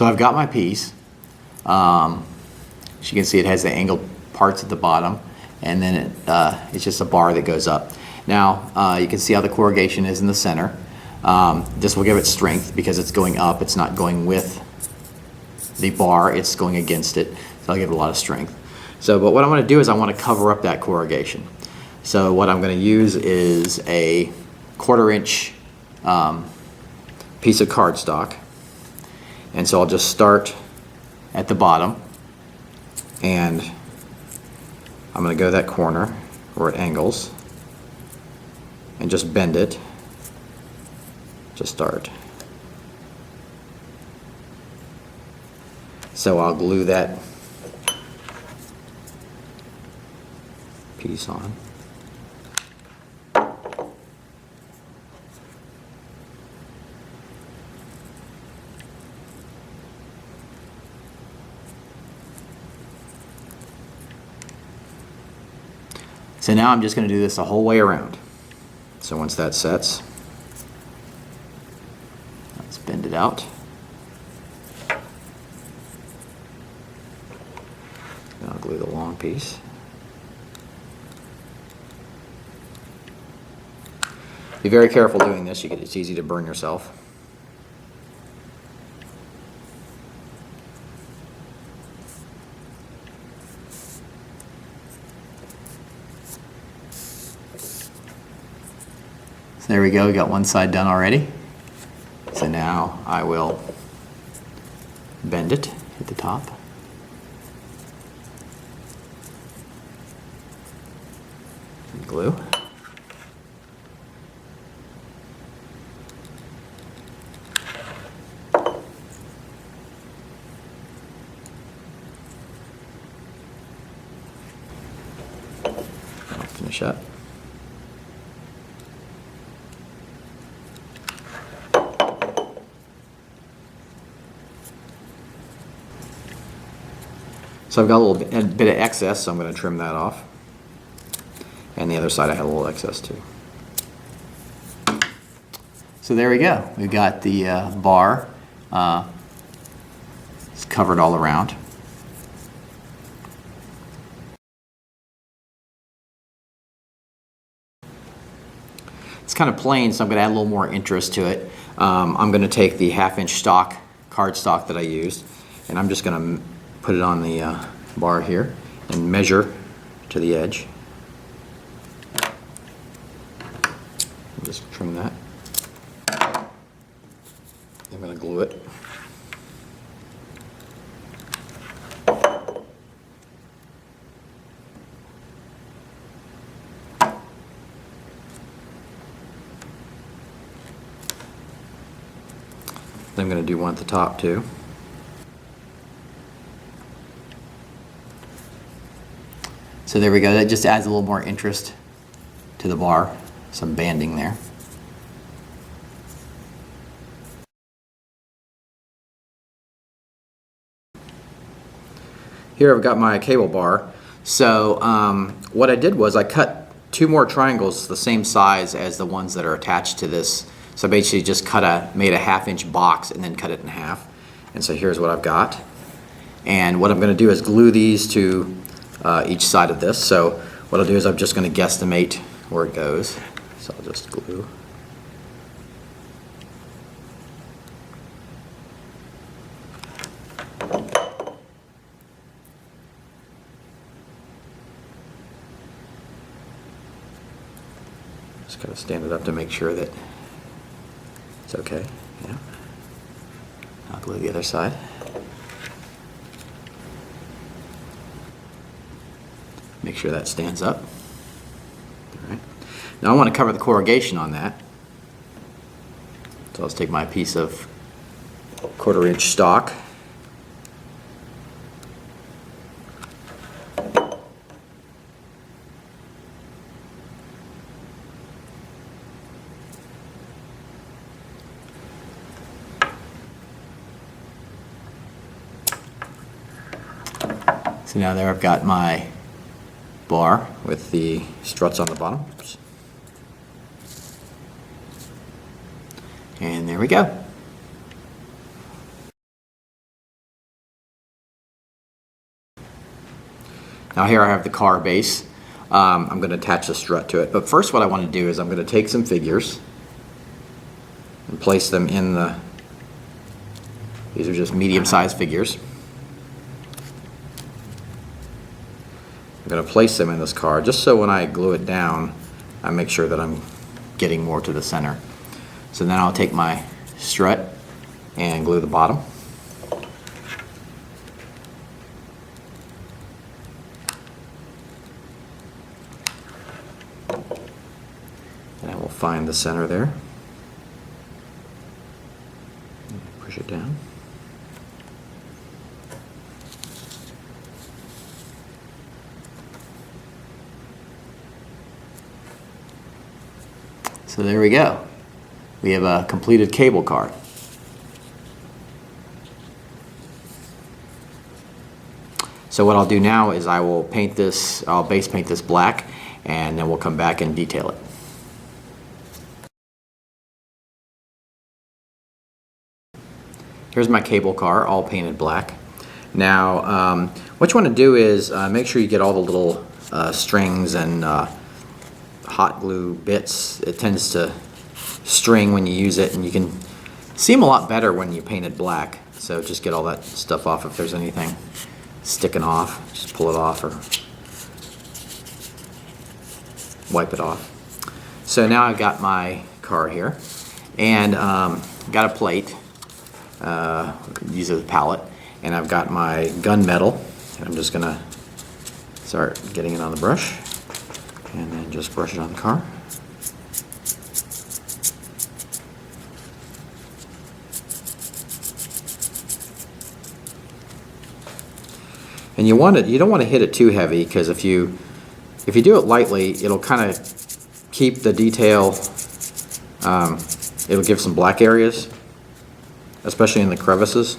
So I've got my piece. As you can see, it has the angled parts at the bottom, and then it's just a bar that goes up. Now you can see how the corrugation is in the center. This will give it strength because it's going up. It's not going with the bar, it's going against it. So I'll give it a lot of strength. But what I'm going to do is I want to cover up that corrugation. So what I'm going to use is a 1/4 inch piece of cardstock. And so I'll just start at the bottom, and I'm going to go to that corner where it angles and just bend it to start. So I'll glue that piece on. So now I'm just going to do this the whole way around. So once that sets, let's bend it out. And I'll glue the long piece. Be very careful doing this. It's easy to burn yourself. So there we go. We got one side done already. So now I will bend it at the top. And glue. I'll finish up. So I've got a little bit of excess, so I'm going to trim that off. And the other side I had a little excess too. So there we go. We've got the bar. It's covered all around. It's kind of plain, so I'm going to add a little more interest to it. I'm going to take the 1/2 inch stock, cardstock that I used, and I'm just going to put it on the bar here and measure to the edge. Just trim that. I'm going to glue it. I'm going to do one at the top too. So there we go. That just adds a little more interest to the bar. Some banding there. Here I've got my cable bar. So what I did was I cut 2 more triangles the same size as the ones that are attached to this. So I basically just made a 1/2 inch box and then cut it in half. And so here's what I've got. And what I'm going to do is glue these to each side of this. So what I'll do is I'm just going to guesstimate where it goes. So I'll just glue. Just kind of stand it up to make sure that it's okay. Yeah. I'll glue the other side. Make sure that stands up. All right. Now I want to cover the corrugation on that. So let's take my piece of 1/4 inch stock. So now there I've got my bar with the struts on the bottom. Oops. And there we go. Now here I have the car base. I'm going to attach the strut to it. But first what I want to do is I'm going to take some figures and place them in the, these are just medium-sized figures. I'm going to place them in this car just so when I glue it down, I make sure that I'm getting more to the center. So then I'll take my strut and glue the bottom. And I will find the center there. Push it down. So there we go. We have a completed cable car. So what I'll do now is I will paint this, I'll base paint this black, and then we'll come back and detail it. Here's my cable car, all painted black. Now, what you want to do is make sure you get all the little strings and hot glue bits. It tends to string when you use it, and you can see them a lot better when you paint it black. So just get all that stuff off. If there's anything sticking off, just pull it off or wipe it off. So now I've got my car here, and got a plate. Use it as a palette, and I've got my gunmetal, and I'm just gonna start getting it on the brush, and then just brush it on the car. And you don't want to hit it too heavy, because if you do it lightly, it'll kind of keep the detail. It'll give some black areas, especially in the crevices.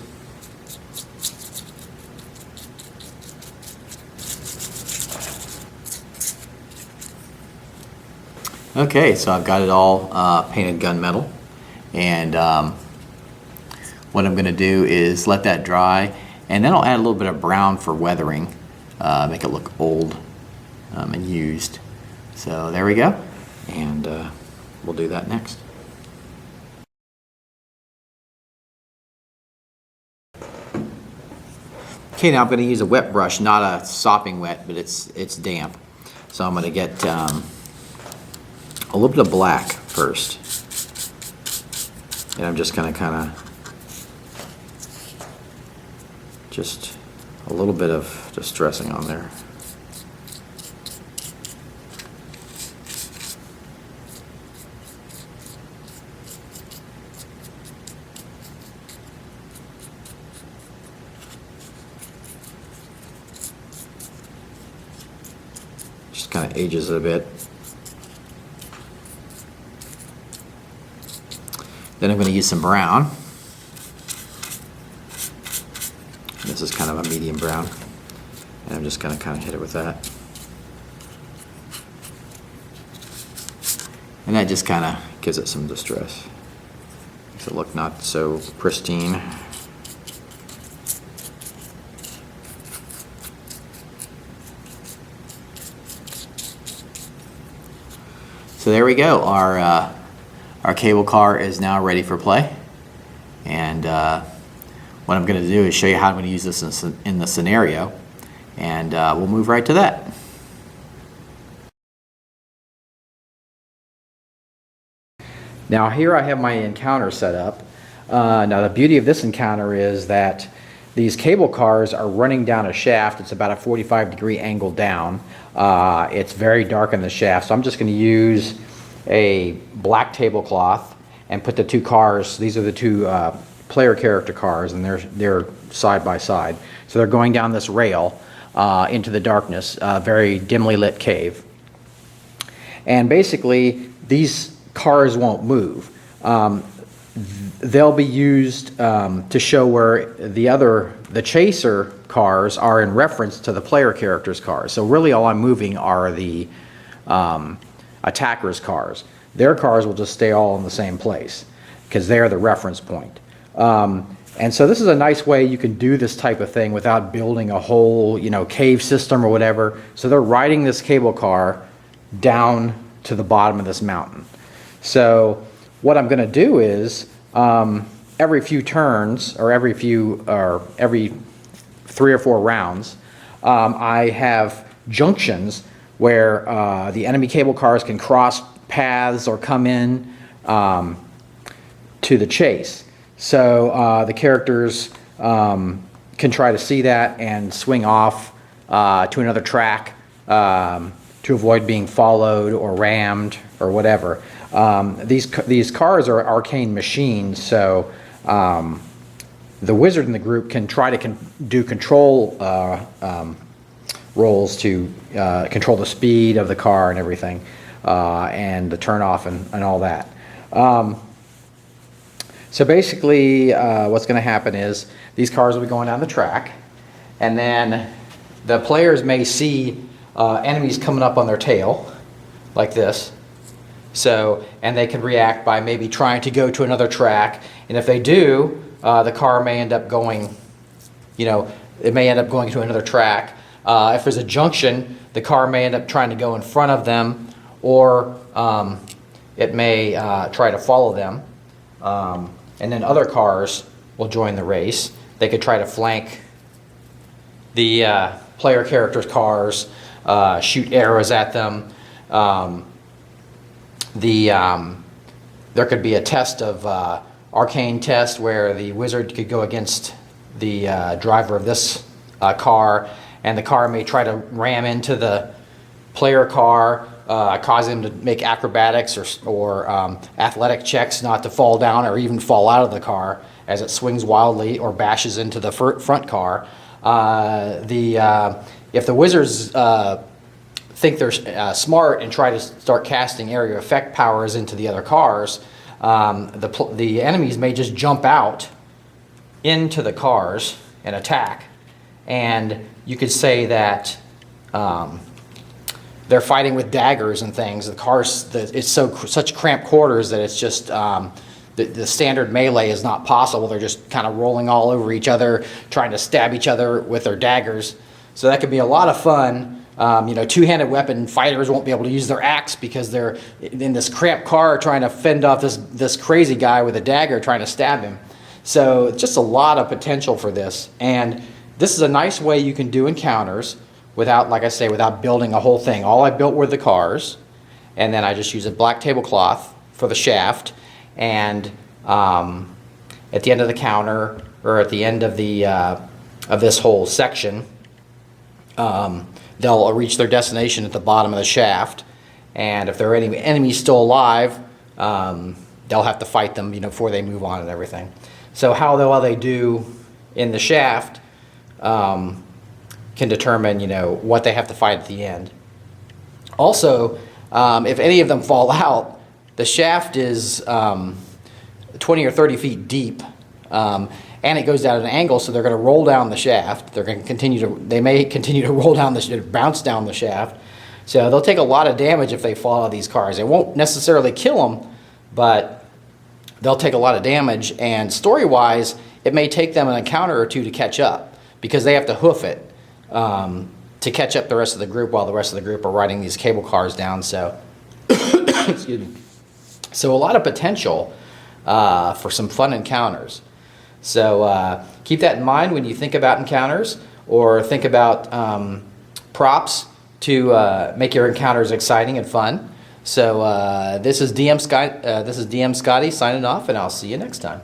Okay, so I've got it all painted gunmetal, and what I'm going to do is let that dry, and then I'll add a little bit of brown for weathering, make it look old and used. So there we go, and we'll do that next. Okay, now I'm going to use a wet brush, not a sopping wet, but it's damp. So I'm going to get a little bit of black first, and I'm just going to kind of just a little bit of distressing on there. Just kind of ages it a bit. Then I'm going to use some brown. This is kind of a medium brown, and I'm just going to kind of hit it with that. And that just kind of gives it some distress. Makes it look not so pristine. So there we go. Our cable car is now ready for play, and what I'm going to do is show you how I'm going to use this in the scenario, and we'll move right to that. Now here I have my encounter set up. Now the beauty of this encounter is that these cable cars are running down a shaft. It's about a 45-degree angle down. It's very dark in the shaft, so I'm just going to use a black tablecloth and put the two cars. These are the two player character cars, and they're side by side. So they're going down this rail into the darkness, very dimly lit cave. And basically, these cars won't move. They'll be used to show where the chaser cars are in reference to the player character's cars. So really all I'm moving are the attacker's cars. Their cars will just stay all in the same place because they're the reference point. And so this is a nice way you can do this type of thing without building a whole, cave system or whatever. So they're riding this cable car down to the bottom of this mountain. So what I'm going to do is every few turns, or every 3 or 4 rounds, I have junctions where the enemy cable cars can cross paths or come in to the chase. So the characters can try to see that and swing off to another track to avoid being followed or rammed or whatever. These cars are arcane machines, so the wizard in the group can try to do control rolls to control the speed of the car and everything, and the turn off and all that. So basically what's going to happen is these cars will be going down the track, and then the players may see enemies coming up on their tail like this. So, and they can react by maybe trying to go to another track, and if they do, the car may end up going, it may end up going to another track. If there's a junction, the car may end up trying to go in front of them, or it may try to follow them. And then other cars will join the race. They could try to flank the player characters' cars, shoot arrows at them. There could be a test of arcane test where the wizard could go against the driver of this car, and the car may try to ram into the player car, cause him to make acrobatics or athletic checks not to fall down or even fall out of the car as it swings wildly or bashes into the front car. If the wizards think they're smart and try to start casting area effect powers into the other cars, the enemies may just jump out into the cars and attack. And you could say that they're fighting with daggers and things. The cars, it's such cramped quarters that it's just the standard melee is not possible. They're just kind of rolling all over each other, trying to stab each other with their daggers. So that could be a lot of fun. Two-handed weapon fighters won't be able to use their axe because they're in this cramped car trying to fend off this crazy guy with a dagger trying to stab him. So just a lot of potential for this. And this is a nice way you can do encounters without, like I say, without building a whole thing. All I built were the cars, and then I just use a black tablecloth for the shaft. And at the end of the counter, or at the end of this whole section, they'll reach their destination at the bottom of the shaft, and if there are any enemies still alive, they'll have to fight them, before they move on and everything. So how well they do in the shaft can determine, what they have to fight at the end. Also, if any of them fall out, the shaft is 20 or 30 feet deep. And it goes down at an angle, so they're going to roll down the shaft. They may continue to roll down bounce down the shaft. So they'll take a lot of damage if they fall out of these cars. It won't necessarily kill them, but they'll take a lot of damage. And story-wise, it may take them an encounter or two to catch up, because they have to hoof it to catch up the rest of the group while the rest of the group are riding these cable cars down. So, excuse me. So a lot of potential for some fun encounters. So keep that in mind when you think about encounters, or think about props to make your encounters exciting and fun. So this is DM Scotty signing off, and I'll see you next time.